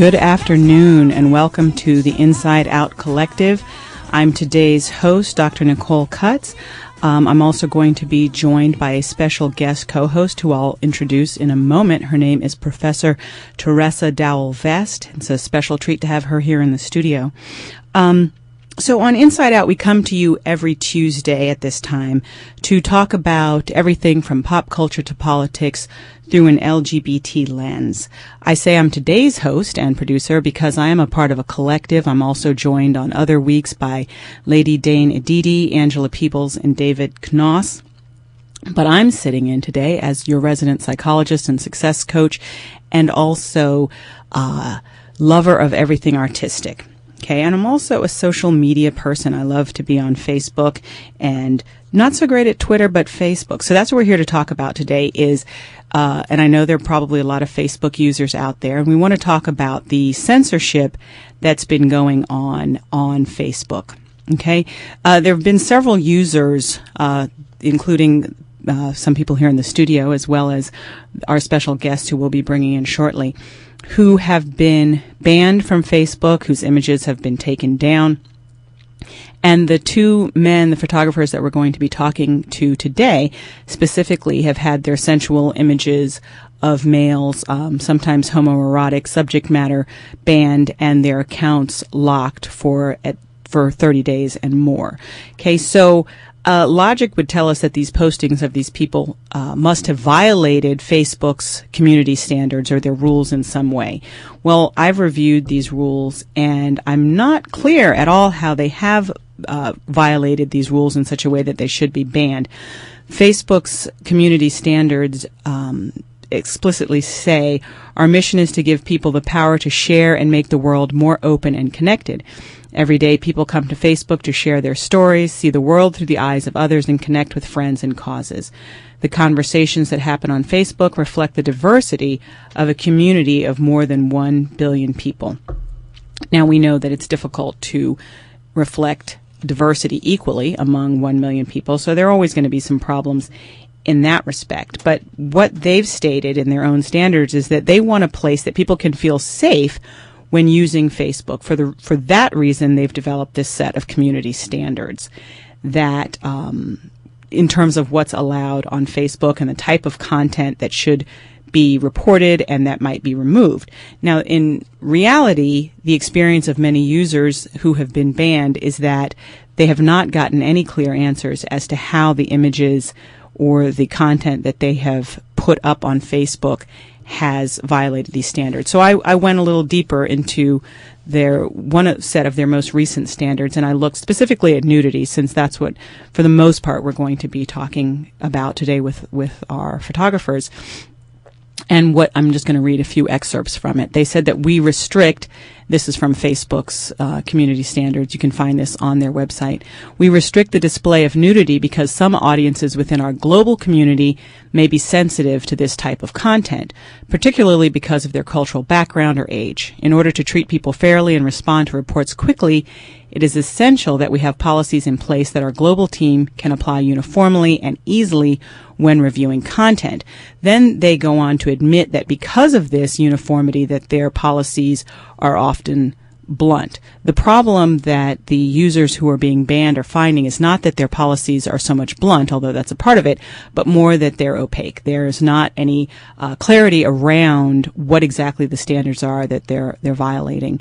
Good afternoon and welcome to the Inside Out Collective. I'm today's host, Dr. Nicole Cutts. I'm also going to be joined by a special guest co-host who I'll introduce in a moment. Her name is Professor Teresa Dowell-Vest. It's a special treat to have her here in the studio. So on Inside Out, we come to you every Tuesday at this time to talk about everything from pop culture to politics through an LGBT lens. I say I'm today's host and producer because I am a part of a collective. I'm also joined on other weeks by Lady Dane Edidi, Angela Peebles, and David Knoss. But I'm sitting in today as your resident psychologist and success coach and also lover of everything artistic. Okay, and I'm also a social media person. I love to be on Facebook and not so great at Twitter, but Facebook. So that's what we're here to talk about today is, and I know there are probably a lot of Facebook users out there, and we want to talk about the censorship that's been going on Facebook. Okay, there have been several users, including some people here in the studio, as well as our special guest who we'll be bringing in shortly, who have been banned from Facebook, whose images have been taken down. And the two men, the photographers that we're going to be talking to today, specifically have had their sensual images of males, sometimes homoerotic subject matter, banned and their accounts locked for 30 days and more. Okay, so logic would tell us that these postings of these people must have violated Facebook's community standards or their rules in some way. Well, I've reviewed these rules, and I'm not clear at all how they have violated these rules in such a way that they should be banned. Facebook's community standards explicitly say, our mission is to give people the power to share and make the world more open and connected. Every day, people come to Facebook to share their stories, see the world through the eyes of others, and connect with friends and causes. The conversations that happen on Facebook reflect the diversity of a community of more than 1 billion people. Now, we know that it's difficult to reflect diversity equally among 1 million people, so there are always going to be some problems in that respect. But what they've stated in their own standards is that they want a place that people can feel safe when using Facebook. For that reason, they've developed this set of community standards that, in terms of what's allowed on Facebook and the type of content that should be reported and that might be removed. Now, in reality, the experience of many users who have been banned is that they have not gotten any clear answers as to how the images or the content that they have put up on Facebook has violated these standards. So I went a little deeper into one set of their most recent standards, and I looked specifically at nudity, since that's what, for the most part, we're going to be talking about today with our photographers. And what I'm just going to read a few excerpts from it. They said that we restrict, this is from Facebook's community standards. You can find this on their website. We restrict the display of nudity because some audiences within our global community may be sensitive to this type of content, particularly because of their cultural background or age. In order to treat people fairly and respond to reports quickly, it is essential that we have policies in place that our global team can apply uniformly and easily when reviewing content. Then they go on to admit that because of this uniformity, that their policies are often blunt. The problem that the users who are being banned are finding is not that their policies are so much blunt, although that's a part of it, but more that they're opaque. There's not any clarity around what exactly the standards are that they're violating.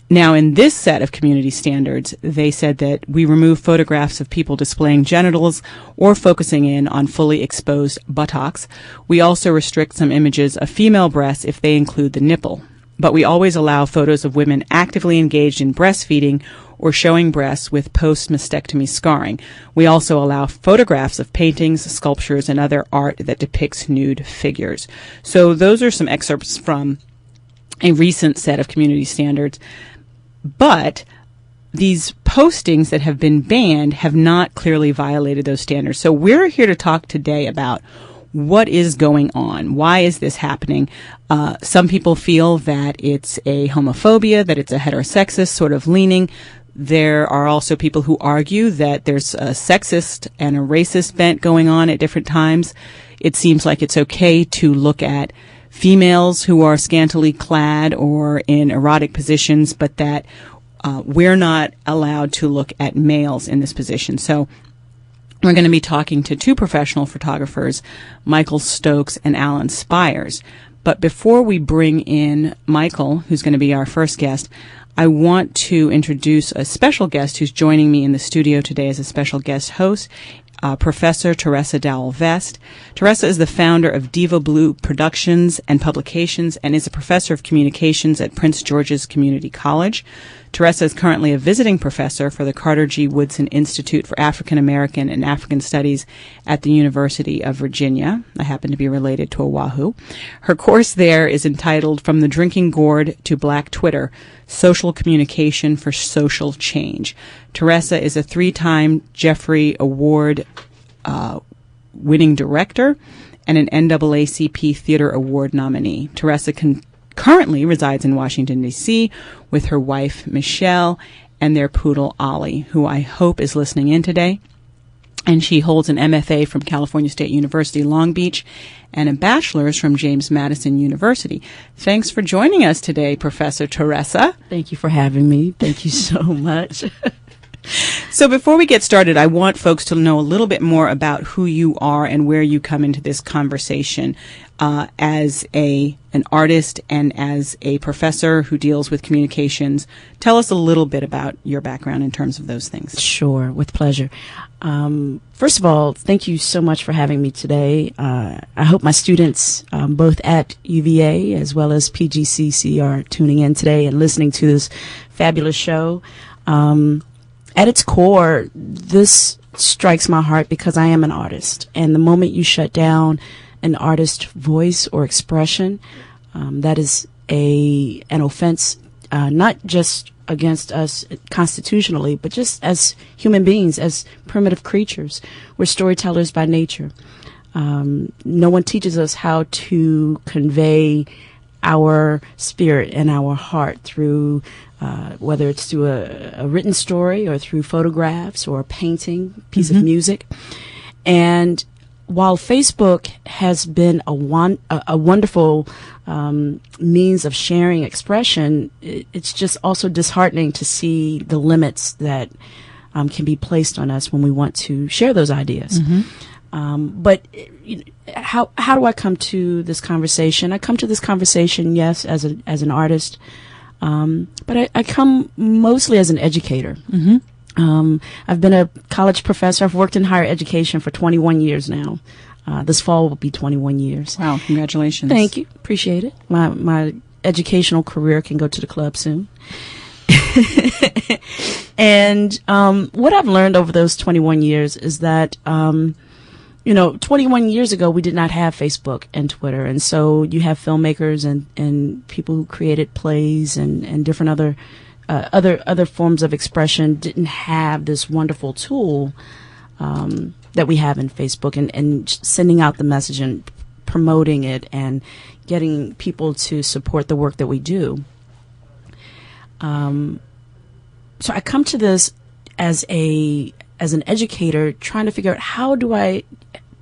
Now, in this set of community standards, they said that we remove photographs of people displaying genitals or focusing in on fully exposed buttocks. We also restrict some images of female breasts if they include the nipple. But we always allow photos of women actively engaged in breastfeeding or showing breasts with post-mastectomy scarring. We also allow photographs of paintings, sculptures, and other art that depicts nude figures. So those are some excerpts from a recent set of community standards. But these postings that have been banned have not clearly violated those standards. So we're here to talk today about what is going on. Why is this happening? Some people feel that it's a homophobia, that it's a heterosexist sort of leaning. There are also people who argue that there's a sexist and a racist bent going on at different times. It seems like it's okay to look at females who are scantily clad or in erotic positions, but that we're not allowed to look at males in this position. So we're going to be talking to two professional photographers, Michael Stokes and Allan Spiers. But before we bring in Michael, who's going to be our first guest, I want to introduce a special guest who's joining me in the studio today as a special guest host, Professor Teresa Dowell-Vest. Teresa is the founder of Diva Blue Productions and Publications and is a professor of communications at Prince George's Community College. Teresa is currently a visiting professor for the Carter G. Woodson Institute for African American and African Studies at the University of Virginia. I happen to be related to Oahu. Her course there is entitled From the Drinking Gourd to Black Twitter, Social Communication for Social Change. Teresa is a 3-time Jeffrey Award winning director and an NAACP Theater Award nominee. Teresa currently resides in Washington, D.C. with her wife, Michelle, and their poodle, Ollie, who I hope is listening in today. And she holds an MFA from California State University, Long Beach, and a bachelor's from James Madison University. Thanks for joining us today, Professor Teresa. Thank you for having me. Thank you so much. So before we get started, I want folks to know a little bit more about who you are and where you come into this conversation as an artist and as a professor who deals with communications. Tell us a little bit about your background in terms of those things. Sure, with pleasure. First of all, thank you so much for having me today. I hope my students, both at UVA as well as PGCC, are tuning in today and listening to this fabulous show. At its core, this strikes my heart because I am an artist. And the moment you shut down an artist's voice or expression, that is an offense, not just against us constitutionally, but just as human beings, as primitive creatures. We're storytellers by nature. No one teaches us how to convey our spirit and our heart through whether it's through a written story or through photographs or a painting, piece of music. And while Facebook has been a wonderful means of sharing expression, it's just also disheartening to see the limits that can be placed on us when we want to share those ideas. But how do I come to this conversation? I come to this conversation, yes, as an artist, but I come mostly as an educator. I've been a college professor. I've worked in higher education for 21 years now. This fall will be 21 years. Wow, congratulations. Thank you. Appreciate it. My educational career can go to the club soon. And what I've learned over those 21 years is that 21 years ago, we did not have Facebook and Twitter. And so you have filmmakers and people who created plays and different other forms of expression didn't have this wonderful tool that we have in Facebook and sending out the message and promoting it and getting people to support the work that we do. So I come to this as an educator, trying to figure out how do I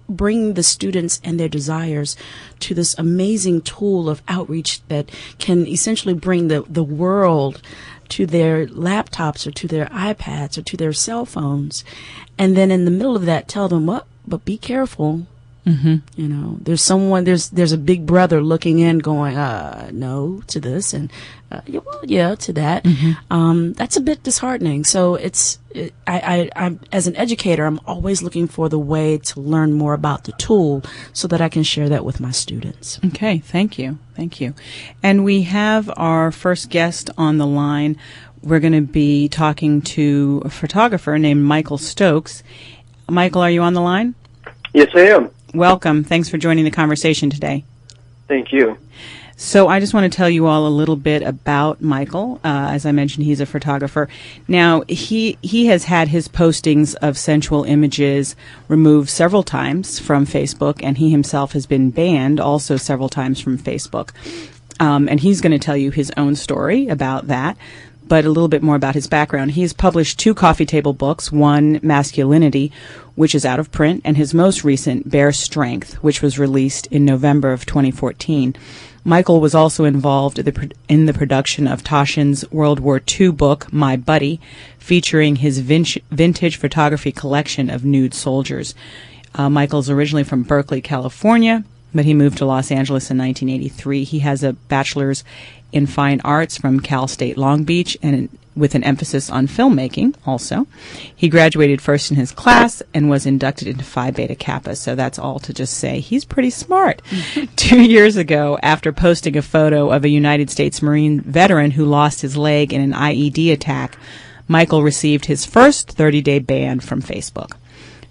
bring the students and their desires to this amazing tool of outreach that can essentially bring the world to their laptops or to their iPads or to their cell phones. And then in the middle of that, tell them, but be careful. There's a big brother looking in going, no to this and, yeah, to that. That's a bit disheartening. So I'm as an educator, I'm always looking for the way to learn more about the tool so that I can share that with my students. Okay. Thank you. And we have our first guest on the line. We're going to be talking to a photographer named Michael Stokes. Michael, are you on the line? Yes, I am. Welcome. Thanks for joining the conversation today. Thank you. So I just want to tell you all a little bit about Michael. As I mentioned, he's a photographer. Now, he has had his postings of sensual images removed several times from Facebook, and he himself has been banned also several times from Facebook. And he's going to tell you his own story about that. but a little bit more about his background. He's published 2 coffee table books, one, Masculinity, which is out of print, and his most recent, Bare Strength, which was released in November of 2014. Michael was also involved in the production of Taschen's World War II book, My Buddy, featuring his vintage photography collection of nude soldiers. Michael's originally from Berkeley, California, but he moved to Los Angeles in 1983. He has a bachelor's in fine arts from Cal State Long Beach, and with an emphasis on filmmaking also. He graduated first in his class and was inducted into Phi Beta Kappa, so that's all to just say he's pretty smart. 2 years ago, after posting a photo of a United States Marine veteran who lost his leg in an IED attack, Michael received his first 30-day ban from Facebook.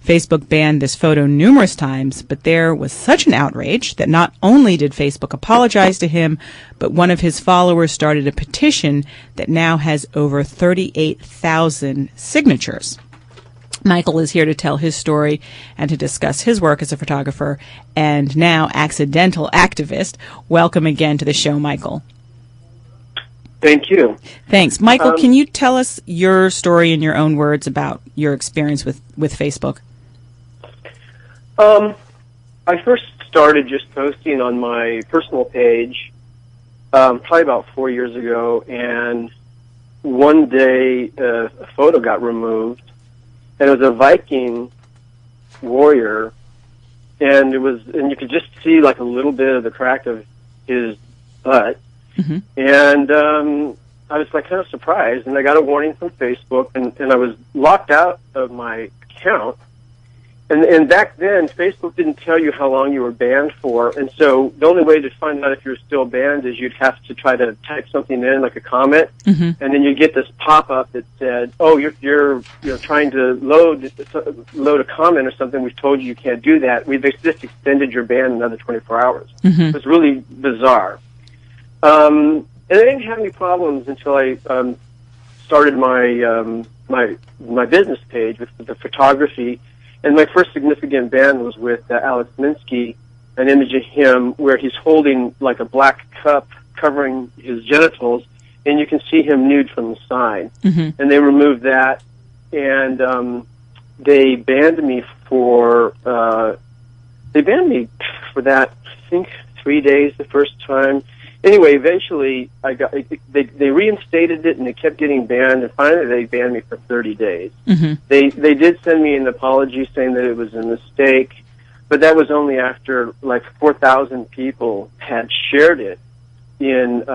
Facebook banned this photo numerous times, but there was such an outrage that not only did Facebook apologize to him, but one of his followers started a petition that now has over 38,000 signatures. Michael is here to tell his story and to discuss his work as a photographer and now accidental activist. Welcome again to the show, Michael. Thank you. Thanks. Michael, can you tell us your story in your own words about your experience with Facebook? I first started just posting on my personal page probably about 4 years ago, and one day a photo got removed, and it was a Viking warrior, and you could just see like a little bit of the crack of his butt. Mm-hmm. And I was like kind of surprised, and I got a warning from Facebook, and I was locked out of my account. And back then, Facebook didn't tell you how long you were banned for, and so the only way to find out if you're still banned is you'd have to try to type something in, like a comment, mm-hmm. and then you'd get this pop-up that said, "Oh, you're trying to load a comment or something. We've told you can't do that. We've just extended your ban another 24 hours." Mm-hmm. It was really bizarre. And I didn't have any problems until I started my business page with the photography. And my first significant ban was with Allan Spiers, an image of him where he's holding like a black cup covering his genitals, and you can see him nude from the side. Mm-hmm. And they removed that, and they banned me for that. I think 3 days the first time. Anyway, eventually they reinstated it, and it kept getting banned, and finally they banned me for 30 days. Mm-hmm. They did send me an apology saying that it was a mistake, but that was only after like 4,000 people had shared it in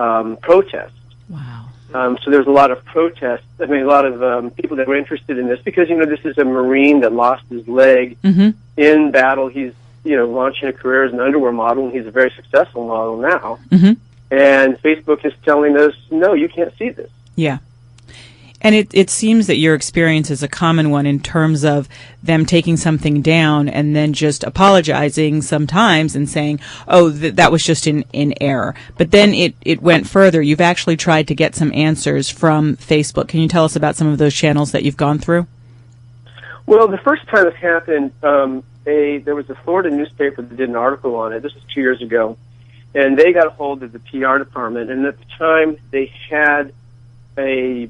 protest. Wow. So there was a lot of protests. I mean, a lot of people that were interested in this because, this is a Marine that lost his leg mm-hmm. in battle. He's, launching a career as an underwear model, and he's a very successful model now. Mm-hmm. And Facebook is telling us, no, you can't see this. Yeah. And it seems that your experience is a common one in terms of them taking something down and then just apologizing sometimes and saying, oh, that was just in error. But then it went further. You've actually tried to get some answers from Facebook. Can you tell us about some of those channels that you've gone through? Well, the first time it happened, there was a Florida newspaper that did an article on it. This was 2 years ago. And they got a hold of the PR department, and at the time they had a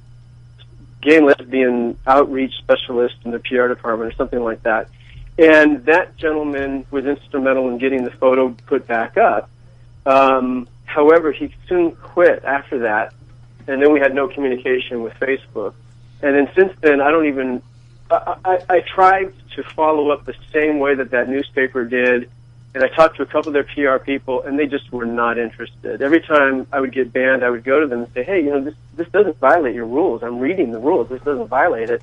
gay and lesbian outreach specialist in the PR department or something like that. And that gentleman was instrumental in getting the photo put back up. However, he soon quit after that, and then we had no communication with Facebook. And then since then, I tried to follow up the same way that newspaper did. And I talked to a couple of their PR people, and they just were not interested. Every time I would get banned, I would go to them and say, hey, this doesn't violate your rules. I'm reading the rules. This doesn't violate it.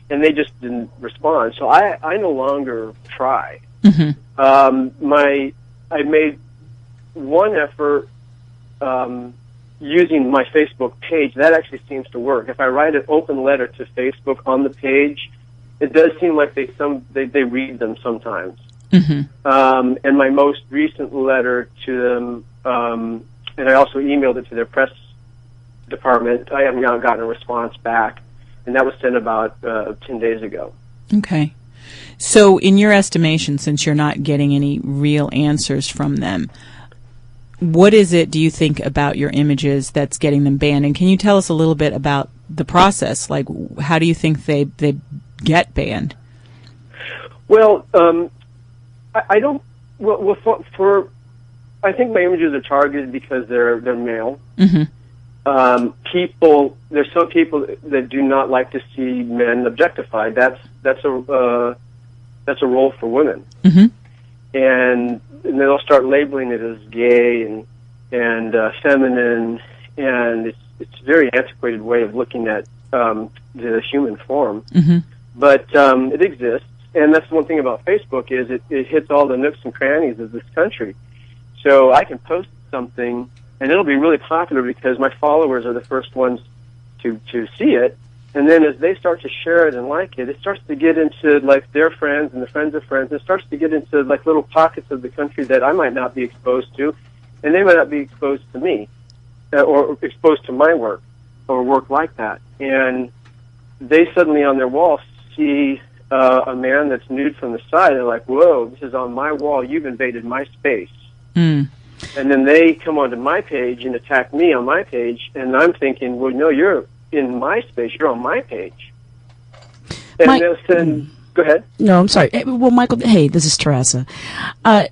And they just didn't respond. So I no longer try. Mm-hmm. I made one effort using my Facebook page. That actually seems to work. If I write an open letter to Facebook on the page, it does seem like they read them sometimes. Mm-hmm. And my most recent letter to them, and I also emailed it to their press department. I haven't gotten a response back, and that was sent about 10 days ago. Okay. So in your estimation, since you're not getting any real answers from them, what is it, do you think, about your images that's getting them banned? And can you tell us a little bit about the process? Like, how do you think they get banned? Well, I don't. Well, I think my images are targeted because they're male. Mm-hmm. There's some people that do not like to see men objectified. That's a role for women. Mm-hmm. And they'll start labeling it as gay and feminine, and it's a very antiquated way of looking at the human form. Mm-hmm. But it exists, and that's one thing about Facebook is it hits all the nooks and crannies of this country. So I can post something, and it'll be really popular because my followers are the first ones to see it. And then as they start to share it and like it, it starts to get into like their friends and the friends of friends. It starts to get into like little pockets of the country that I might not be exposed to, and they might not be exposed to me or exposed to my work or work like that. And they suddenly on their wall see a man that's nude from the side. They're like, "Whoa, this is on my wall. You've invaded my space." Mm. And then they come onto my page and attack me on my page, and I'm thinking, well, no, you're in my space. You're on my page. And they'll send, go ahead. No, I'm sorry. Well, Michael, hey, this is Teresa.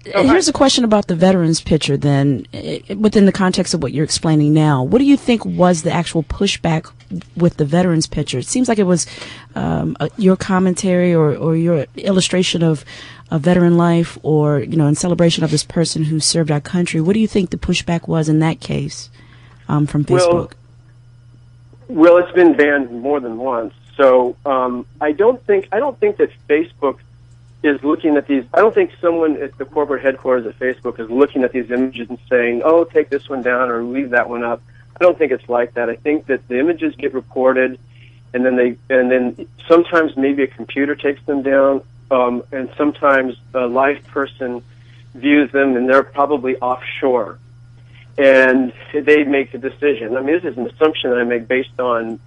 Here's a question about the veterans picture then, within the context of what you're explaining now. What do you think was the actual pushback with the veterans picture? It seems like it was your commentary or your illustration of a veteran life or, in celebration of this person who served our country. What do you think the pushback was in that case from Facebook? Well, it's been banned more than once. So I don't think that Facebook is looking at these. I don't think someone at the corporate headquarters of Facebook is looking at these images and saying, "Oh, take this one down or leave that one up." I don't think it's like that. I think that the images get reported, and then sometimes maybe a computer takes them down, and sometimes a live person views them, and they're probably offshore. And they make a decision. I mean, this is an assumption that I make based on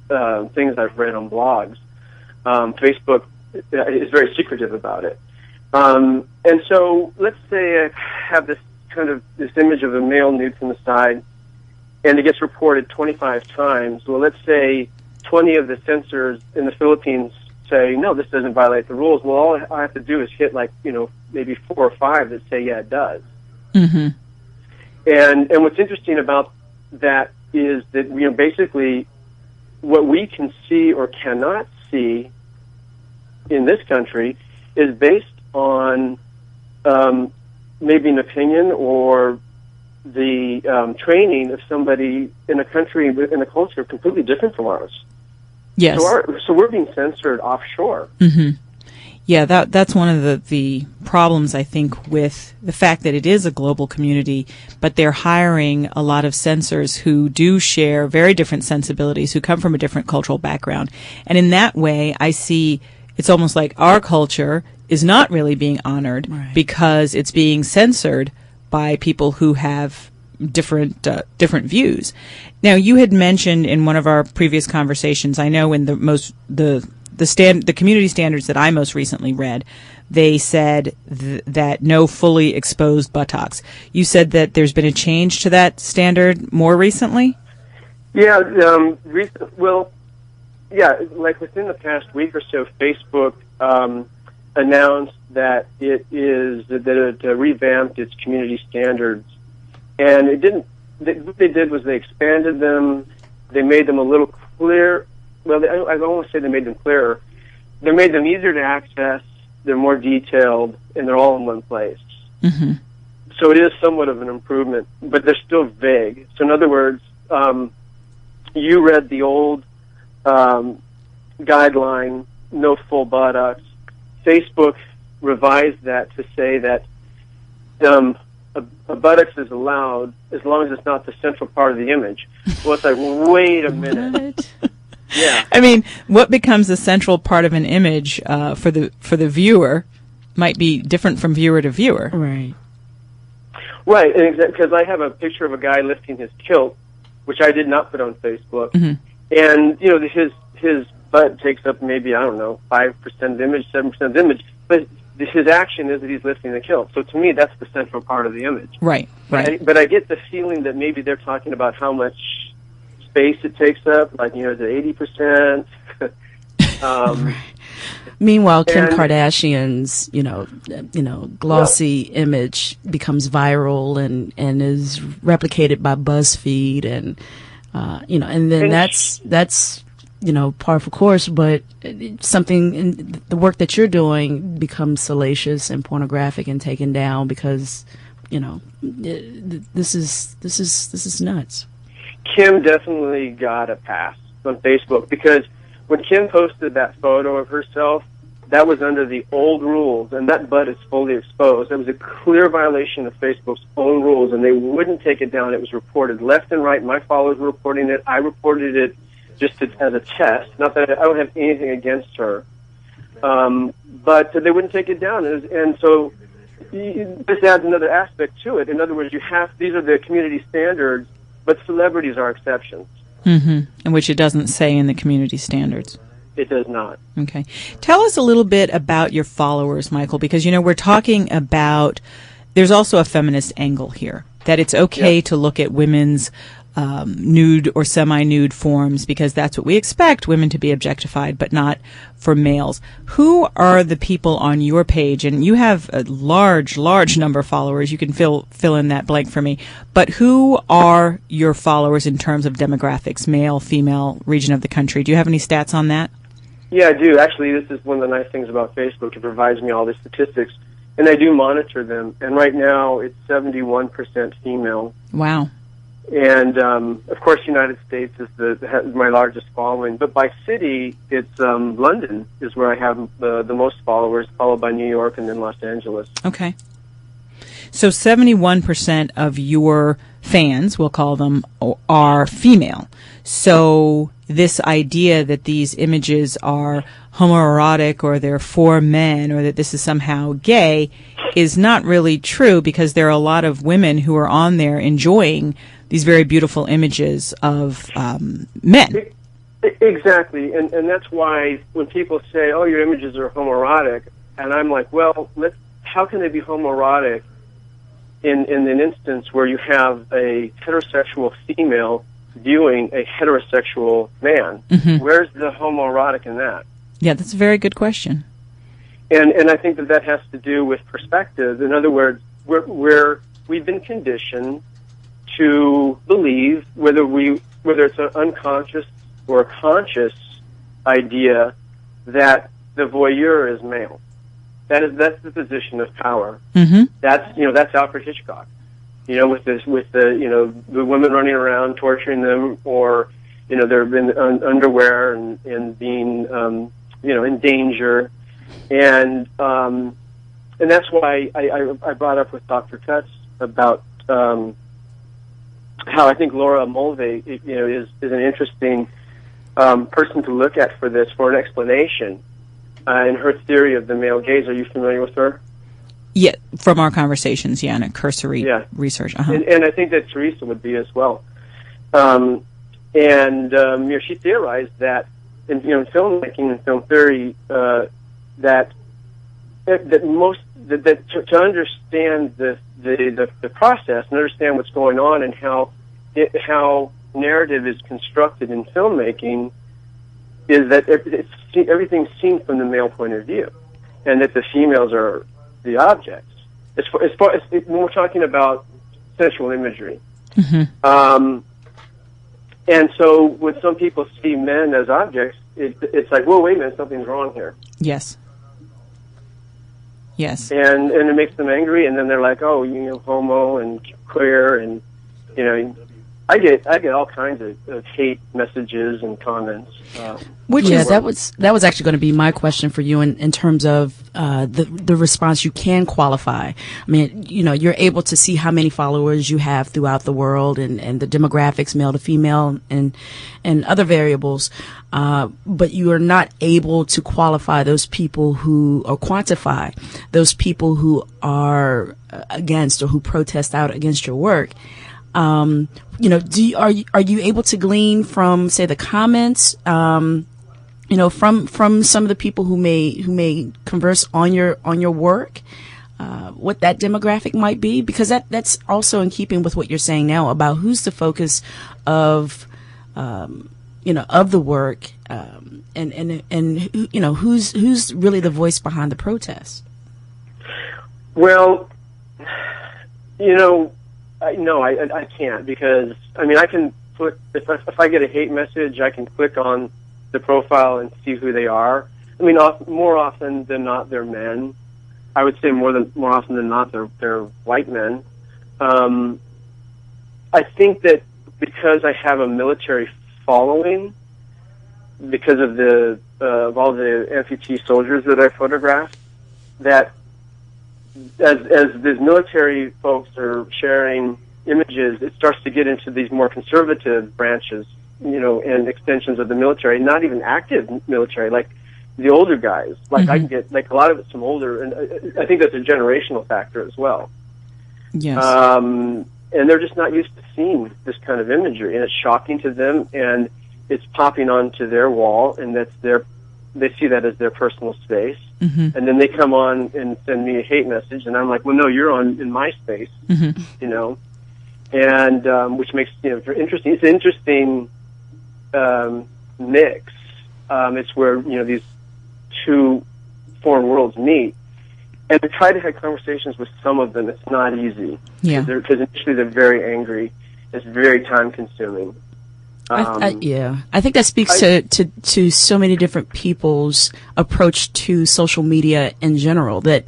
things I've read on blogs. Facebook is very secretive about it. And so let's say I have this image of a male nude from the side, and it gets reported 25 times. Well, let's say 20 of the censors in the Philippines say, no, this doesn't violate the rules. Well, all I have to do is hit maybe 4 or 5 that say, yeah, it does. Mm-hmm. And what's interesting about that is that basically what we can see or cannot see in this country is based on maybe an opinion or the training of somebody in a country in a culture completely different from ours. Yes. So we're being censored offshore. Mm-hmm. Yeah, that's one of the problems, I think, with the fact that it is a global community, but they're hiring a lot of censors who do share very different sensibilities, who come from a different cultural background. And in that way, I see it's almost like our culture is not really being honored because it's being censored by people who have different views. Now, you had mentioned in one of our previous conversations, I know in the community standards that I most recently read, they said that no fully exposed buttocks. You said that there's been a change to that standard more recently? Yeah, like within the past week or so, Facebook announced that it revamped its community standards. And what they did was they expanded them, they made them a little clear. Well, I don't want to say they made them clearer. They made them easier to access, they're more detailed, and they're all in one place. Mm-hmm. So it is somewhat of an improvement, but they're still vague. So in other words, you read the old guideline, no full buttocks. Facebook revised that to say that a buttocks is allowed as long as it's not the central part of the image. Well, it's like, wait a minute. Yeah. I mean, what becomes the central part of an image for the viewer might be different from viewer to viewer. Right. Right, because I have a picture of a guy lifting his kilt, which I did not put on Facebook, mm-hmm. and his butt takes up maybe 5% of the image, 7% of the image, but his action is that he's lifting the kilt. So to me, that's the central part of the image. Right. But I get the feeling that maybe they're talking about how much space it takes up, like, is it 80%? Meanwhile, Kim Kardashian's, glossy image becomes viral and is replicated by BuzzFeed and then that's par for course, but something in the work that you're doing becomes salacious and pornographic and taken down because, this is nuts. Kim definitely got a pass on Facebook because when Kim posted that photo of herself, that was under the old rules, and that butt is fully exposed. That was a clear violation of Facebook's own rules, and they wouldn't take it down. It was reported left and right. My followers were reporting it. I reported it just as a test. Not that I don't have anything against her, but they wouldn't take it down. And so this adds another aspect to it. In other words, these are the community standards, but celebrities are exceptions. Mm-hmm. And which it doesn't say in the community standards. It does not. Okay. Tell us a little bit about your followers, Michael, because, we're talking about, there's also a feminist angle here, that it's okay to look at women's nude or semi-nude forms because that's what we expect women to be objectified, but not for males. Who are the people on your page? And you have a large number of followers. You can fill in that blank for me. But who are your followers in terms of demographics, male, female, region of the country? Do you have any stats on that? Yeah, I do. Actually, this is one of the nice things about Facebook. It provides me all the statistics, and I do monitor them. And right now, it's 71% female. Wow. And, of course, United States is my largest following. But by city, it's London is where I have the most followers, followed by New York and then Los Angeles. Okay. So 71% of your fans, we'll call them, are female. So this idea that these images are homoerotic or they're for men or that this is somehow gay is not really true because there are a lot of women who are on there enjoying these very beautiful images of men. Exactly, and that's why when people say, "Oh, your images are homoerotic," and I'm like, "Well, how can they be homoerotic in an instance where you have a heterosexual female viewing a heterosexual man? Mm-hmm. Where's the homoerotic in that?" Yeah, that's a very good question. And I think that has to do with perspective. In other words, we've been conditioned to believe, whether it's an unconscious or a conscious idea, that the voyeur is male. That's the position of power. Mm-hmm. That's Alfred Hitchcock. With the women running around torturing them, or there have been underwear and being in danger, and that's why I brought up with Dr. Cutts about how I think Laura Mulvey, is an interesting person to look at for an explanation in her theory of the male gaze. Are you familiar with her? Yeah, from our conversations, and a cursory research. Uh-huh. And I think that Teresa would be as well. She theorized that in filmmaking and film theory that to understand the process and understand what's going on and how narrative is constructed in filmmaking is that everything's seen from the male point of view, and that the females are the objects. As far as when we're talking about sensual imagery, mm-hmm. And so when some people see men as objects, it's like, whoa, wait a minute, something's wrong here. Yes. Yes. And it makes them angry, and then they're like, oh, homo and queer, and I get all kinds of hate messages and comments. That was actually going to be my question for you in terms of the response you can qualify. I mean, you're able to see how many followers you have throughout the world and the demographics, male to female, and other variables, but you are not able to qualify those people or quantify those people who are against or who protest out against your work. Are you able to glean from, say, the comments, from some of the people who may converse on your work, what that demographic might be, because that's also in keeping with what you're saying now about who's the focus of of the work, and who's really the voice behind the protest. Well, I can't, because I can click if I get a hate message, I can click on the profile and see who they are. More often than not, they're men. I would say more often than not, they're white men. I think that because I have a military following, because of all the amputee soldiers that I photographed, that as these military folks are sharing images, it starts to get into these more conservative branches, and extensions of the military, not even active military, like the older guys. Like I can get a lot of it's from older, and I think that's a generational factor as well. Yes. And they're just not used to seeing this kind of imagery, and it's shocking to them, and it's popping onto their wall, and they see that as their personal space. Mm-hmm. And then they come on and send me a hate message, and I'm like, well, no, you're in my space, and which makes for interesting. It's an interesting mix. It's where these two foreign worlds meet, and I try to have conversations with some of them. It's not easy, because initially they're very angry. It's very time consuming. I think that speaks to so many different people's approach to social media in general, that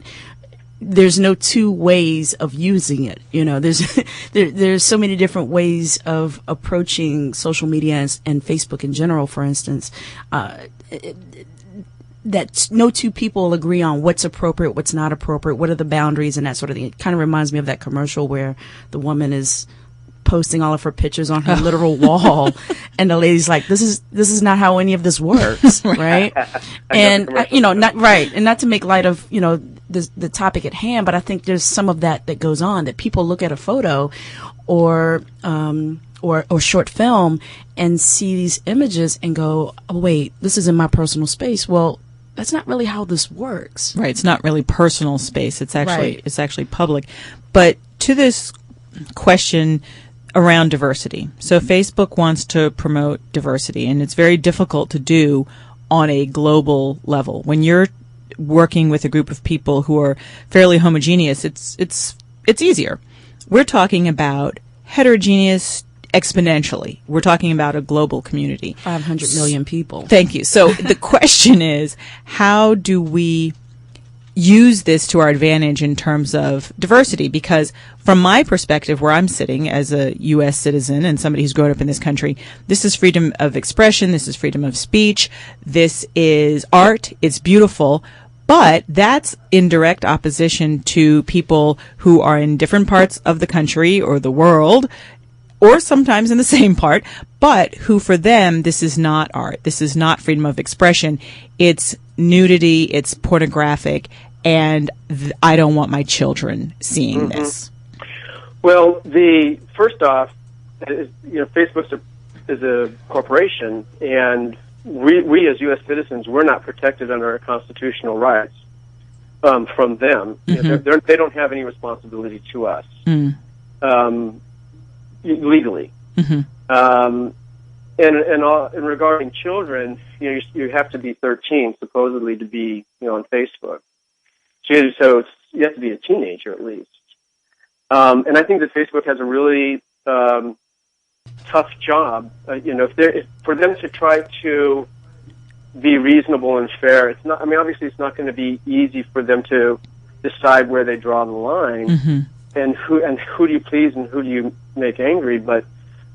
there's no two ways of using it. There's so many different ways of approaching social media and Facebook in general, for instance, that no two people agree on what's appropriate, what's not appropriate, what are the boundaries, and that sort of thing. It kind of reminds me of that commercial where the woman is posting all of her pictures on her literal wall, and the lady's like, this is not how any of this works, right? And not right, and not to make light of the topic at hand, but I think there's some of that goes on, that people look at a photo or short film and see these images and go, oh wait, this is in my personal space. Well, that's not really how this works. Right, it's not really personal space. It's actually public. But to this question around diversity. So Facebook wants to promote diversity, and it's very difficult to do on a global level. When you're working with a group of people who are fairly homogeneous, it's easier. We're talking about heterogeneous exponentially. We're talking about a global community. 500 million people. Thank you. So the question is, how do we use this to our advantage in terms of diversity? Because from my perspective, where I'm sitting as a U.S. citizen and somebody who's grown up in this country, this is freedom of expression, this is freedom of speech, this is art, it's beautiful, but that's in direct opposition to people who are in different parts of the country or the world, or sometimes in the same part, but who for them, this is not art, this is not freedom of expression, it's nudity, it's pornographic, and I don't want my children seeing this. Well, first off, Facebook is a corporation, and we as U.S. citizens, we're not protected under our constitutional rights from them. They don't have any responsibility to us legally. And regarding children, you have to be 13 supposedly to be on Facebook. So you have to be a teenager at least. And I think that Facebook has a really tough job. For them to try to be reasonable and fair, it's not. Obviously, it's not going to be easy for them to decide where they draw the line and who do you please and who do you make angry. But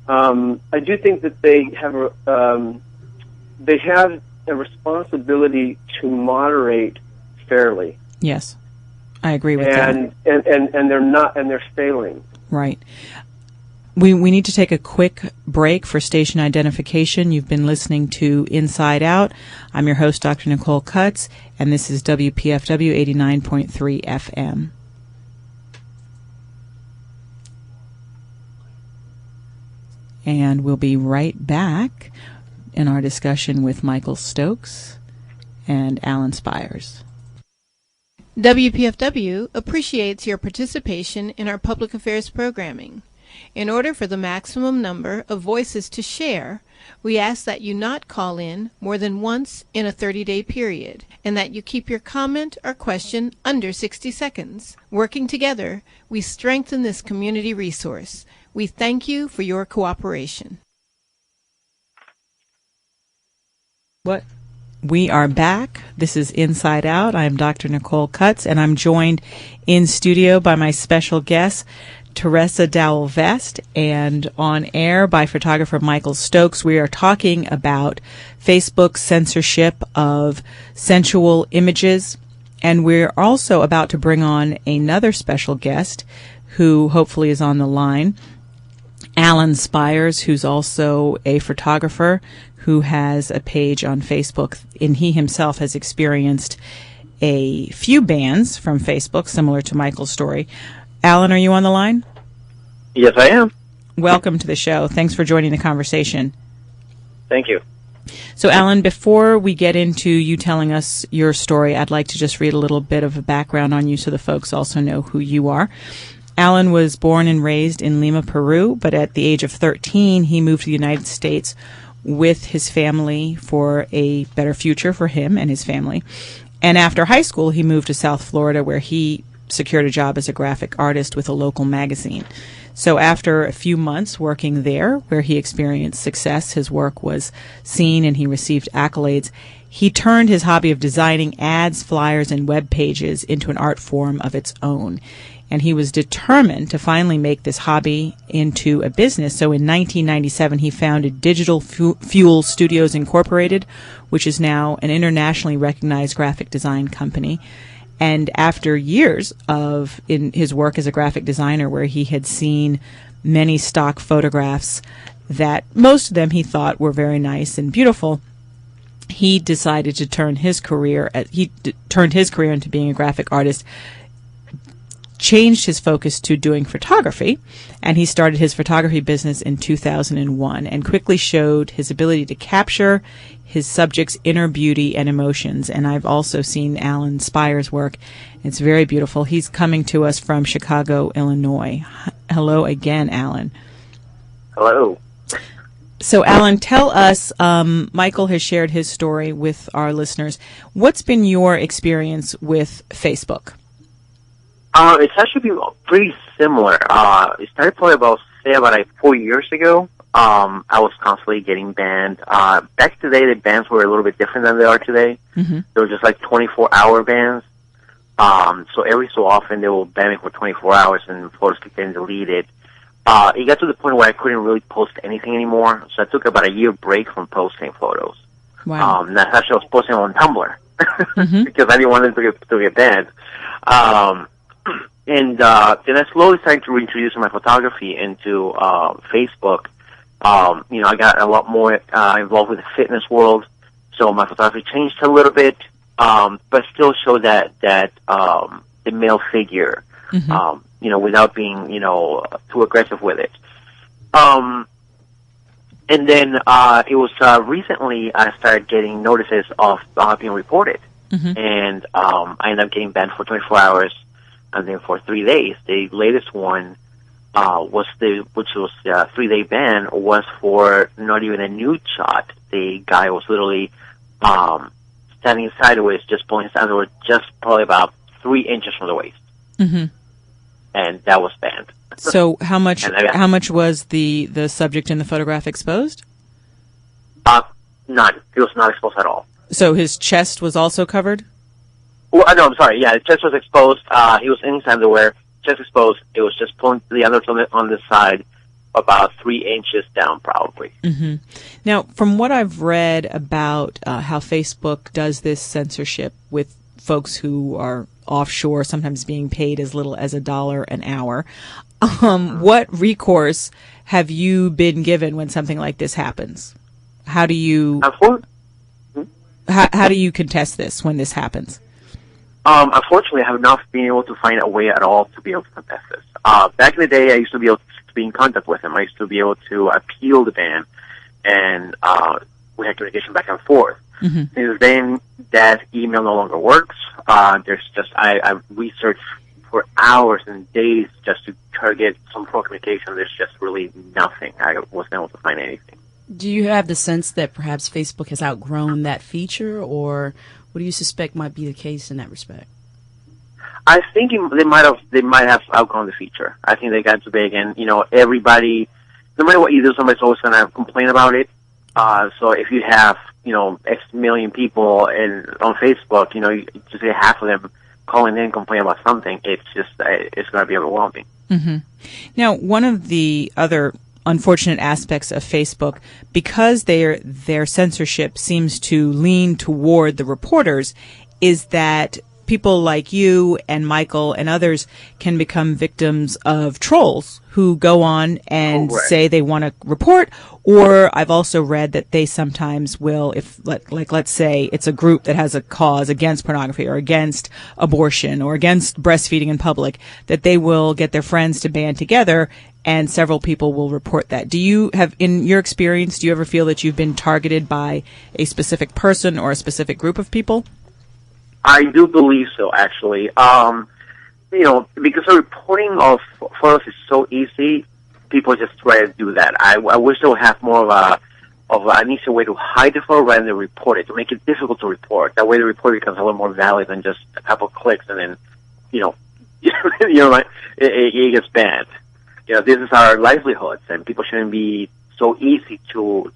I do think that they have a responsibility to moderate fairly. Yes, I agree with that. And they're not, and they're failing. Right. We need to take a quick break for station identification. You've been listening to Inside Out. I'm your host, Dr. Nicole Cutts, and this is WPFW 89.3 FM. And we'll be right back in our discussion with Michael Stokes and Allan Spiers. WPFW appreciates your participation in our public affairs programming. In order for the maximum number of voices to share, we ask that you not call in more than once in a 30-day period, and that you keep your comment or question under 60 seconds. Working together, we strengthen this community resource. We thank you for your cooperation. What? We are back. This is Inside Out. I'm Dr. Nicole Cutts, and I'm joined in studio by my special guest, Teresa Dowell-Vest, and on air by photographer Michael Stokes. We are talking about Facebook's censorship of sensual images, and we're also about to bring on another special guest who hopefully is on the line, Allan Spiers, who's also a photographer who has a page on Facebook, and he himself has experienced a few bans from Facebook, similar to Michael's story. Allan, are you on the line? Yes, I am. Welcome to the show. Thanks for joining the conversation. Thank you. So, Allan, before we get into you telling us your story, I'd like to just read a little bit of a background on you so the folks also know who you are. Allan was born and raised in Lima, Peru, but at the age of 13, he moved to the United States with his family for a better future for him and his family. And after high school, he moved to South Florida, where he secured a job as a graphic artist with a local magazine. So after a few months working there, where he experienced success, his work was seen and he received accolades, he turned his hobby of designing ads, flyers, and web pages into an art form of its own. And he was determined to finally make this hobby into a business. So in 1997, he founded Digital Fuel Studios Incorporated, which is now an internationally recognized graphic design company. And after years of in his work as a graphic designer, where he had seen many stock photographs that most of them he thought were very nice and beautiful, he decided to turn his career into being a graphic artist, changed his focus to doing photography, and he started his photography business in 2001 and quickly showed his ability to capture his subject's inner beauty and emotions. And I've also seen Allan Spiers' work. It's very beautiful. He's coming to us from Chicago, Illinois. Hello again, Allan. Hello. So, Allan, tell us, Michael has shared his story with our listeners. What's been your experience with Facebook? It's actually been pretty similar. It started probably about 4 years ago. I was constantly getting banned. Back today, the bans were a little bit different than they are today. Mm-hmm. They were just like 24-hour bans. So every so often, they will ban me for 24 hours and photos keep getting deleted. It got to the point where I couldn't really post anything anymore. So I took about a year break from posting photos. Wow. That's actually I was posting on Tumblr Mm-hmm. because I didn't want them to get banned. And then I slowly started to reintroduce my photography into Facebook. I got a lot more involved with the fitness world, so my photography changed a little bit, but still showed that the male figure, Mm-hmm. without being too aggressive with it. And then it was recently I started getting notices of being reported, Mm-hmm. and I ended up getting banned for 24 hours. And then for 3 days, the latest one which was a 3-day ban, was for not even a nude shot. The guy was literally standing sideways, just pulling his underwear just probably about 3 inches from the waist, Mm-hmm. and that was banned. So how much was the subject in the photograph exposed? None. It was not exposed at all. So his chest was also covered? Well, no, I'm sorry. Yeah, his chest was exposed. He was in his underwear, chest exposed. It was just pulling the underwear on the side about 3 inches down, probably. Mm-hmm. Now, from what I've read about how Facebook does this censorship with folks who are offshore, sometimes being paid as little as $1 an hour, what recourse have you been given when something like this happens? How do you how do you contest this when this happens? Unfortunately, I have not been able to find a way at all to be able to contest this. Back in the day, I used to be able to be in contact with him. I used to be able to appeal the ban and we had communication back and forth. Mm-hmm. Since then, that email no longer works. There's just I researched for hours and days just to try to get some pro communication. There's just really nothing. I wasn't able to find anything. Do you have the sense that perhaps Facebook has outgrown that feature, or what do you suspect might be the case in that respect? I think they might have outgrown the feature. I think they got too big, and everybody, no matter what you do, somebody's always going to complain about it. So if you have X million people on Facebook, to say half of them calling in complaining about something, it's going to be overwhelming. Mm-hmm. Now, one of the other unfortunate aspects of Facebook, because their censorship seems to lean toward the reporters, is that people like you and Michael and others can become victims of trolls who go on and say they want to report. Or I've also read that they sometimes will, if let's say it's a group that has a cause against pornography or against abortion or against breastfeeding in public, that they will get their friends to band together and several people will report that. Do you have, in your experience, do you ever feel that you've been targeted by a specific person or a specific group of people? I do believe so, actually. Because the reporting of photos is so easy, people just try to do that. I wish they would have more of an easy way to hide the photo rather than report it, to make it difficult to report. That way the report becomes a little more valid than just a couple of clicks and then, it gets banned. This is our livelihoods, and people shouldn't be so easy to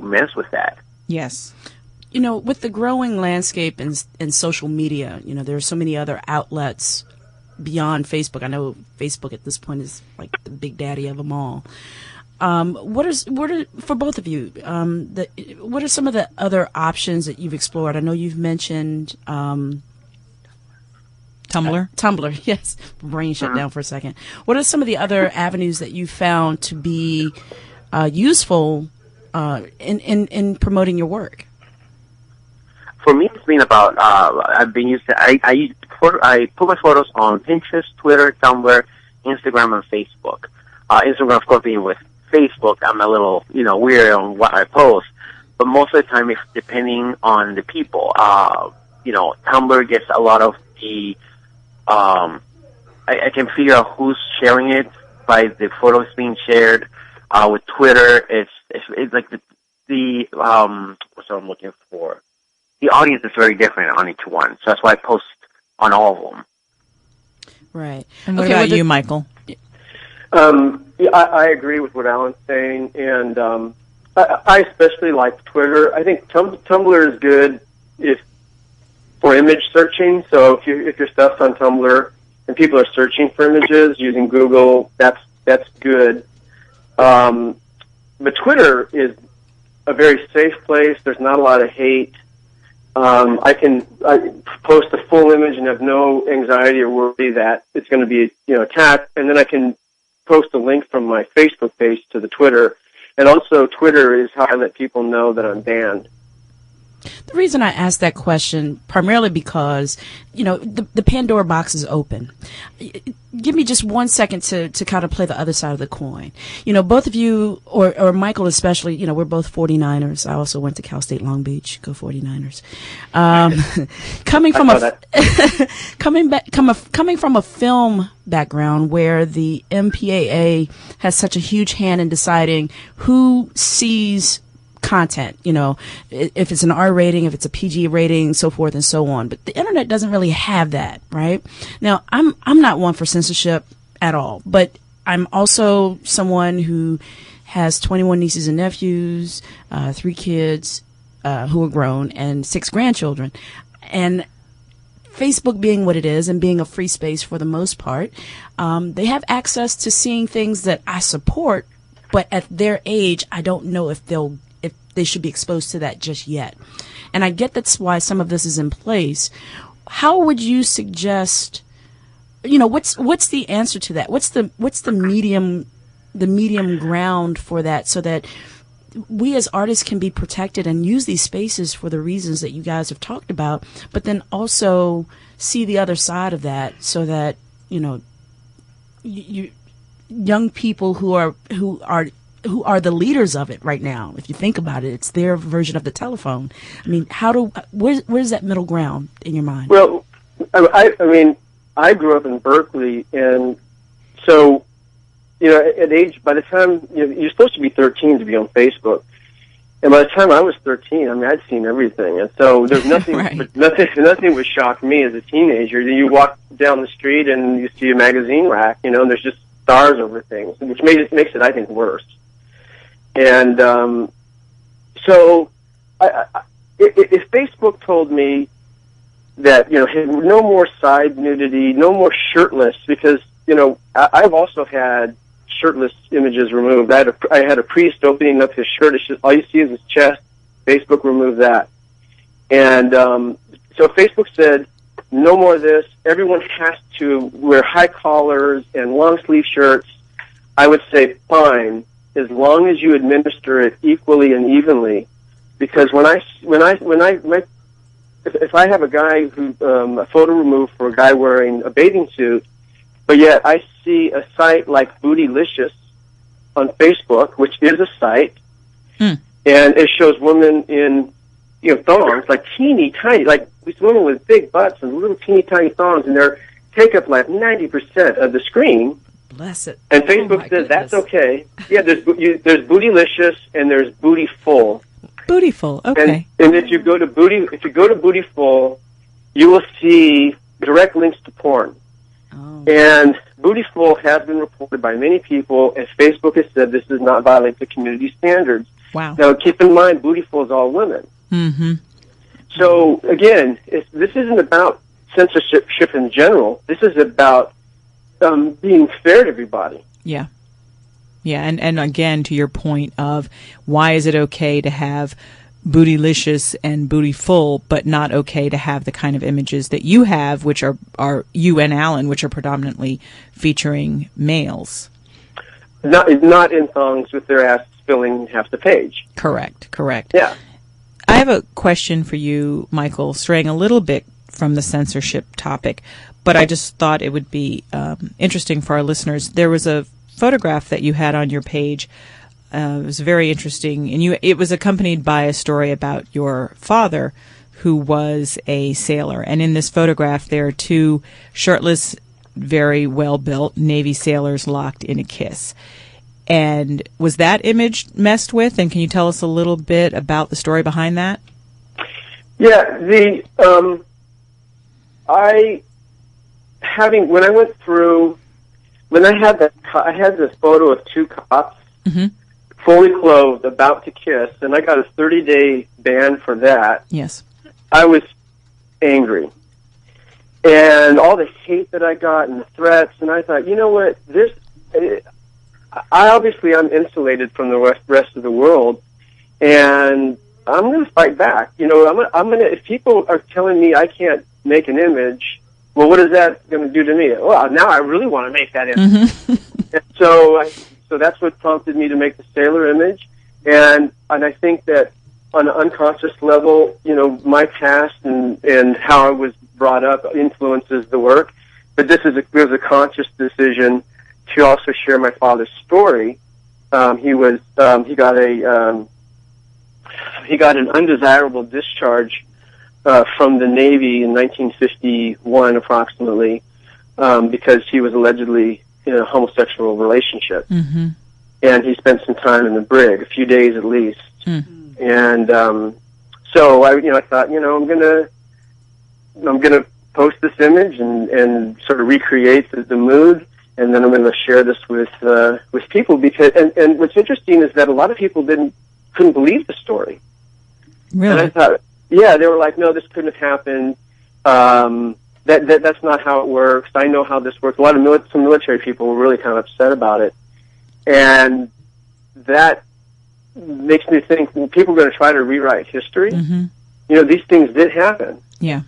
mess with that. Yes. With the growing landscape in social media, there are so many other outlets beyond Facebook. I know Facebook at this point is like the big daddy of them all. What are for both of you? What are some of the other options that you've explored? I know you've mentioned Tumblr. Tumblr, yes. Brain shut down for a second. What are some of the other avenues that you found to be useful in promoting your work? For me, it's been about I've been used to I put my photos on Pinterest, Twitter, Tumblr, Instagram, and Facebook. Instagram, of course, being with Facebook, I'm a little weird on what I post, but most of the time, it's depending on the people. Tumblr gets a lot of the I can figure out who's sharing it by the photos being shared. With Twitter, it's like the what's what I'm looking for. The audience is very different on each one, so that's why I post on all of them. Right. And what about you, Michael? I agree with what Allan's saying, and I especially like Twitter. I think Tumblr is good for image searching. So if your stuff's on Tumblr and people are searching for images using Google, that's good. But Twitter is a very safe place. There's not a lot of hate. I post a full image and have no anxiety or worry that it's going to be attacked, and then I can post a link from my Facebook page to the Twitter. And also, Twitter is how I let people know that I'm banned. The reason I asked that question, primarily because, the Pandora box is open. Give me just 1 second to kind of play the other side of the coin. Both of you, or Michael especially, we're both 49ers. I also went to Cal State Long Beach. Go 49ers. Coming from a film background where the MPAA has such a huge hand in deciding who sees content, if it's an R rating, if it's a PG rating, so forth and so on. But the internet doesn't really have that, right? Now, I'm not one for censorship at all, but I'm also someone who has 21 nieces and nephews, 3 kids who are grown, and 6 grandchildren. And Facebook being what it is and being a free space for the most part, they have access to seeing things that I support, but at their age, I don't know if they should be exposed to that just yet. And I get that's why some of this is in place. How would you suggest, what's the answer to that? What's the medium ground for that, so that we as artists can be protected and use these spaces for the reasons that you guys have talked about, but then also see the other side of that, so that young people who are who are the leaders of it right now. If you think about it, it's their version of the telephone. I mean, where's that middle ground in your mind? Well, I mean, I grew up in Berkeley, and so, by the time, you're supposed to be 13 to be on Facebook. And by the time I was 13, I mean, I'd seen everything. And so there's nothing, Right. nothing would shock me as a teenager. You walk down the street and you see a magazine rack, and there's just stars over things, which makes it, I think, worse. And, so if Facebook told me that, no more side nudity, no more shirtless, because, I've also had shirtless images removed. I had a priest opening up his shirt. It's just, all you see is his chest. Facebook removed that. And so Facebook said, no more of this. Everyone has to wear high collars and long sleeve shirts. I would say fine, as long as you administer it equally and evenly. Because if I have a guy who a photo removed for a guy wearing a bathing suit, but yet I see a site like Bootylicious on Facebook, which is a site, and it shows women in thongs, like teeny tiny, like these women with big butts and little teeny tiny thongs, and they take up like 90% of the screen. Bless it. And Facebook says that's okay. Yeah, there's Bootylicious and there's Bootyful. Bootyful, okay. And if you go to Bootyful, you will see direct links to porn. Oh. And Bootyful has been reported by many people, and Facebook has said this does not violate the community standards. Wow. Now, keep in mind, Bootyful is all women. Mm-hmm. So, again, this isn't about censorship in general. This is about being fair to everybody. Yeah. Yeah, and again, to your point of why is it okay to have Bootylicious and Bootyful, but not okay to have the kind of images that you have, which are you and Allan, which are predominantly featuring males. Not in thongs with their ass filling half the page. Correct. Yeah. I have a question for you, Michael, straying a little bit from the censorship topic, but I just thought it would be interesting for our listeners. There was a photograph that you had on your page. It was very interesting, and it was accompanied by a story about your father, who was a sailor. And in this photograph, there are two shirtless, very well-built Navy sailors locked in a kiss. And was that image messed with? And can you tell us a little bit about the story behind that? Yeah, when I had this photo of two cops, Mm-hmm. fully clothed, about to kiss, and I got a 30-day ban for that. Yes. I was angry. And all the hate that I got and the threats, and I thought, you know what, I'm insulated from the rest of the world, and I'm going to fight back. If people are telling me I can't make an image, well, what is that going to do to me? Well, now I really want to make that image. Mm-hmm. And so that's what prompted me to make the sailor image, and I think that on an unconscious level, my past and how I was brought up influences the work. But it was a conscious decision to also share my father's story. He got an undesirable discharge from the Navy in 1951, approximately, because he was allegedly in a homosexual relationship. Mm-hmm. And he spent some time in the brig, a few days at least. Mm. And so I thought, I'm gonna post this image and sort of recreate the mood, and then I'm going to share this with people, because and what's interesting is that a lot of people couldn't believe the story. Really? And I thought, yeah, they were like, no, this couldn't have happened. That's not how it works. I know how this works. Some military people were really kind of upset about it, and that makes me think, well, people are going to try to rewrite history. Mm-hmm. These things did happen. Yeah.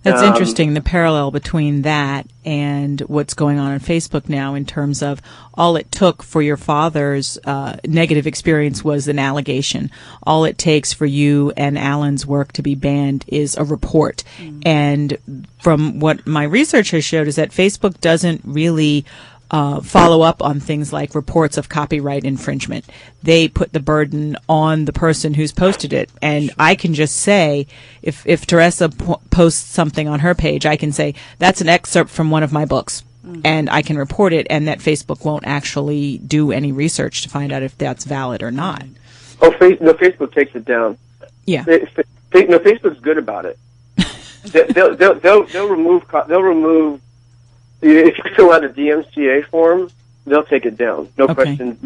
That's interesting, the parallel between that and what's going on Facebook now, in terms of all it took for your father's negative experience was an allegation. All it takes for you and Allan's work to be banned is a report. Mm-hmm. And from what my research has showed is that Facebook doesn't really follow up on things like reports of copyright infringement. They put the burden on the person who's posted it. And I can just say, if Teresa posts something on her page, I can say, that's an excerpt from one of my books. Mm-hmm. And I can report it, and that Facebook won't actually do any research to find out if that's valid or not. Oh, no, Facebook takes it down. Yeah. No, Facebook's good about it. They'll remove. If you fill out a DMCA form, they'll take it down. No question.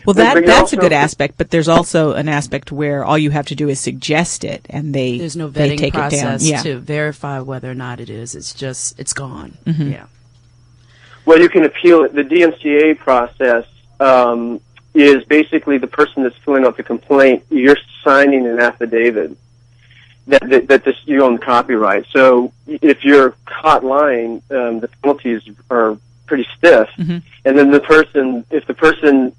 Well, that's a good aspect, but there's also an aspect where all you have to do is suggest it, and there's no vetting take process it down. to verify whether or not it is. It's gone. Mm-hmm. Yeah. Well, you can appeal it. The DMCA process is basically the person that's filling out the complaint. You're signing an affidavit that you own the copyright. So if you're caught lying, the penalties are pretty stiff. Mm-hmm. And then if the person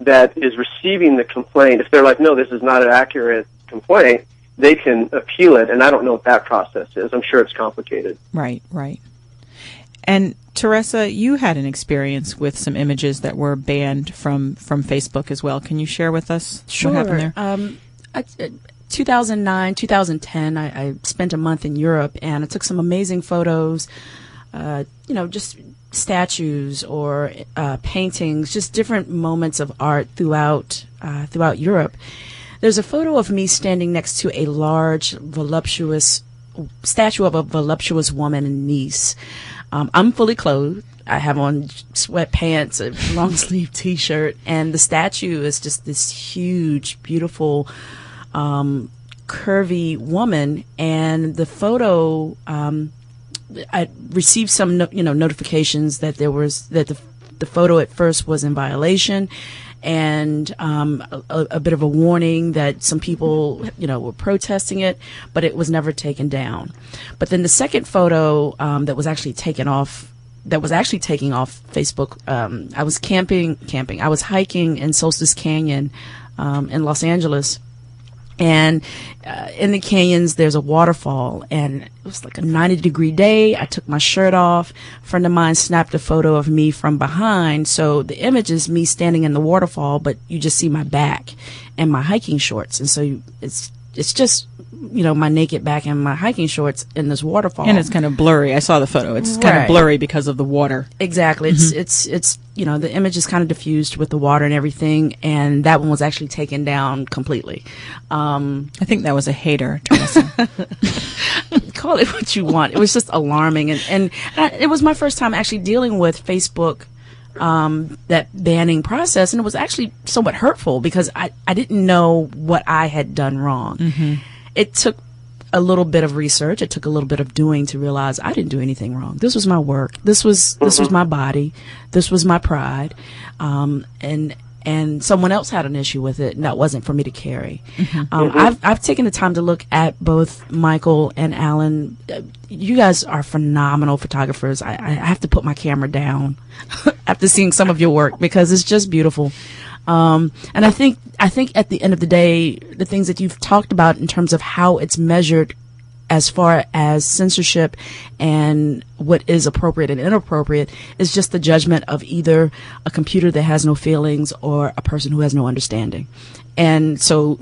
that is receiving the complaint, if they're like, no, this is not an accurate complaint, they can appeal it. And I don't know what that process is. I'm sure it's complicated. Right. And Teresa, you had an experience with some images that were banned from Facebook as well. Can you share with us what happened there? 2009, 2010, I spent a month in Europe, and I took some amazing photos, just statues or paintings, just different moments of art throughout Europe. There's a photo of me standing next to a large, voluptuous statue of a voluptuous woman in Nice. I'm fully clothed. I have on sweatpants, a long sleeve T-shirt, and the statue is just this huge, beautiful, curvy woman. And the photo, I received some notifications that the photo at first was in violation, and a bit of a warning that some people were protesting it, but it was never taken down. But then the second photo that was actually taking off Facebook, I was camping. I was hiking in Solstice Canyon in Los Angeles. And in the canyons, there's a waterfall, and it was like a 90-degree day. I took my shirt off. A friend of mine snapped a photo of me from behind. So the image is me standing in the waterfall, but you just see my back and my hiking shorts. And so it's just, my naked back and my hiking shorts in this waterfall. And it's kind of blurry. I saw the photo. It's kind of blurry because of the water. Exactly. Mm-hmm. It's the image is kind of diffused with the water and everything, and that one was actually taken down completely. I think that was a hater, Teresa. Call it what you want. It was just alarming, and it was my first time actually dealing with Facebook, that banning process, and it was actually somewhat hurtful because I didn't know what I had done wrong. Mm-hmm. It took a little bit of research. It took a little bit of doing to realize I didn't do anything wrong. This was my work. This was my body. This was my pride. And someone else had an issue with it, and that wasn't for me to carry. Mm-hmm. I've taken the time to look at both Michael and Allan. You guys are phenomenal photographers. I have to put my camera down after seeing some of your work because it's just beautiful. And I think at the end of the day, the things that you've talked about in terms of how it's measured as far as censorship and what is appropriate and inappropriate is just the judgment of either a computer that has no feelings or a person who has no understanding. And so,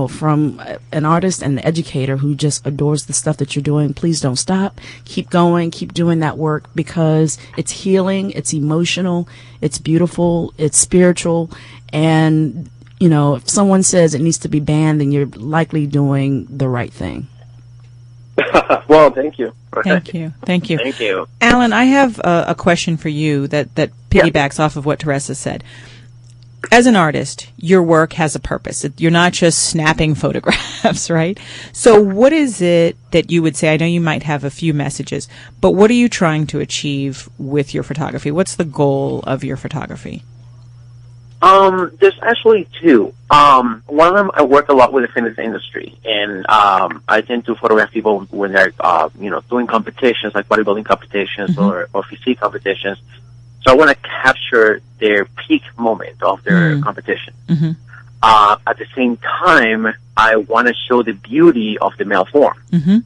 from an artist and an educator who just adores the stuff that you're doing, please don't stop. Keep going. Keep doing that work because it's healing, it's emotional, it's beautiful, it's spiritual. And, if someone says it needs to be banned, then you're likely doing the right thing. Well, thank you. Thank you. Thank you. Allan, I have a question for you that piggybacks off of what Teresa said. As an artist, your work has a purpose. You're not just snapping photographs, right? So what is it that you would say? I know you might have a few messages, but what are you trying to achieve with your photography? What's the goal of your photography? There's actually two. One of them, I work a lot with the fitness industry, and I tend to photograph people when they're, doing competitions like bodybuilding competitions Mm-hmm. or physique competitions. So I want to capture their peak moment of their competition. Mm-hmm. At the same time, I want to show the beauty of the male form. Mm-hmm.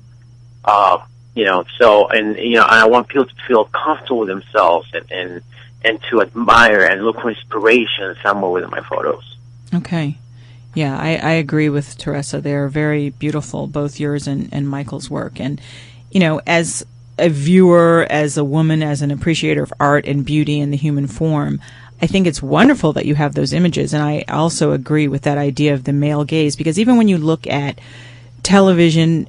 And I want people to feel comfortable with themselves and and to admire and look for inspiration somewhere within my photos. Okay. Yeah, I agree with Teresa. They're very beautiful, both yours and Michael's work. And, you know, as a viewer, as a woman, as an appreciator of art and beauty and the human form, I think it's wonderful that you have those images. And I also agree with that idea of the male gaze, because even when you look at television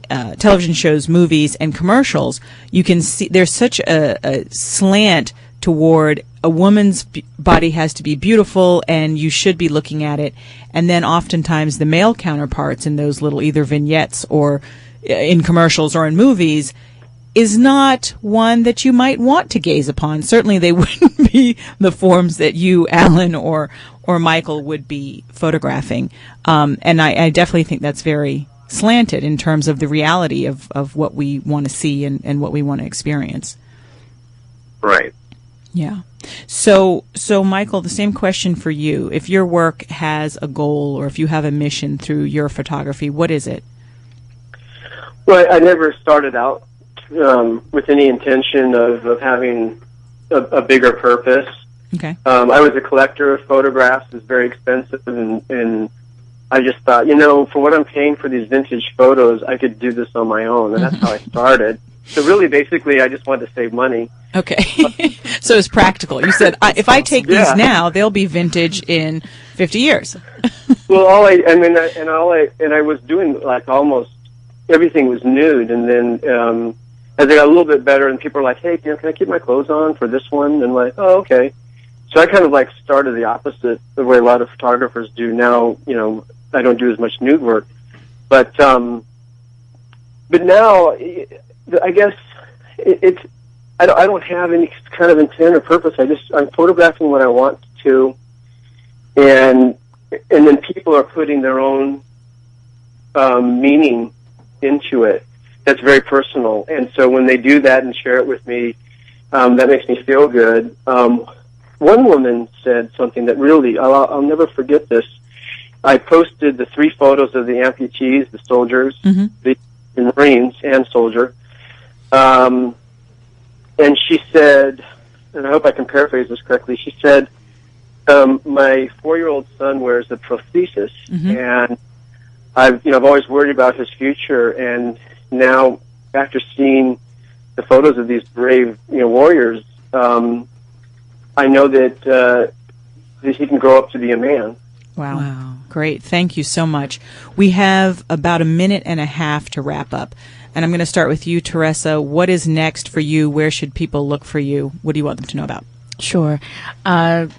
shows, movies, and commercials, you can see there's such a slant toward a woman's body has to be beautiful and you should be looking at it. And then oftentimes the male counterparts in those little either vignettes or in commercials or in movies is not one that you might want to gaze upon. Certainly they wouldn't be the forms that you, Allan, or Michael would be photographing. And I definitely think that's very slanted in terms of the reality of what we want to see and what we want to experience. Right. Yeah. So Michael, the same question for you. If your work has a goal or if you have a mission through your photography, what is it? Well, I never started out with any intention of having a bigger purpose. Okay. I was a collector of photographs. It was very expensive, and I just thought, for what I'm paying for these vintage photos, I could do this on my own, and that's how I started. So really, basically, I just wanted to save money. Okay. So it's practical. You said, if I take these now, they'll be vintage in 50 years. Well, I was doing like almost everything was nude, and then as I got a little bit better, and people were like, "Hey, can I keep my clothes on for this one?" And like, "Oh, okay." So I kind of like started the opposite of the way a lot of photographers do now. I don't do as much nude work, but now I guess it's I don't have any kind of intent or purpose. I'm photographing what I want to, and then people are putting their own meaning into it. That's very personal, and so when they do that and share it with me, that makes me feel good. One woman said something that really I'll never forget this. I posted the 3 photos of the amputees, the soldiers, the Marines and soldier. And she said, and I hope I can paraphrase this correctly, she said, my 4-year-old son wears a prosthesis, and I've always worried about his future, and now after seeing the photos of these brave, warriors, I know that he can grow up to be a man. Wow. Great. Thank you so much. We have about a minute and a half to wrap up. And I'm going to start with you, Teresa. What is next for you? Where should people look for you? What do you want them to know about? Sure. My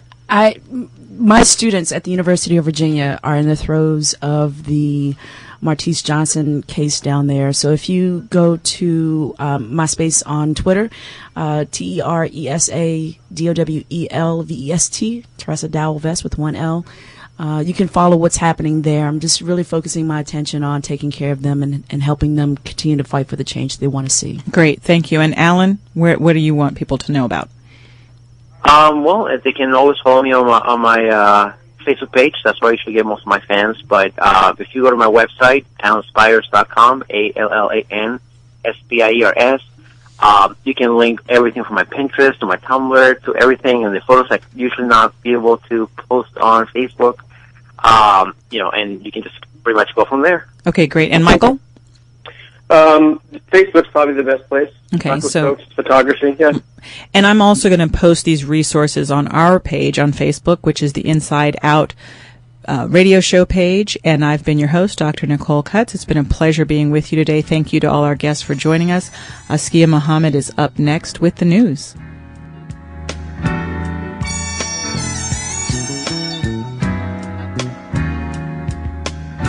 students at the University of Virginia are in the throes of the Martise Johnson case down there. So if you go to my space on Twitter, TeresaDowelvest, Teresa Dowelvest with 1 L. You can follow what's happening there. I'm just really focusing my attention on taking care of them and helping them continue to fight for the change they want to see. Great. Thank you. And Allan, what do you want people to know about? Well, they can always follow me on my Facebook page. That's where I usually get most of my fans. But if you go to my website, AllanSpiers.com, AllanSpiers, you can link everything from my Pinterest to my Tumblr to everything, and the photos I usually not be able to post on Facebook. And you can just pretty much go from there. Okay, great. And Michael? Facebook's probably the best place. Okay, Michael so Stokes photography, yeah. And I'm also going to post these resources on our page on Facebook, which is the Inside Out radio show page. And I've been your host, Dr. Nicole Cutts. It's been a pleasure being with you today. Thank you to all our guests for joining us. Askia Muhammad is up next with the news.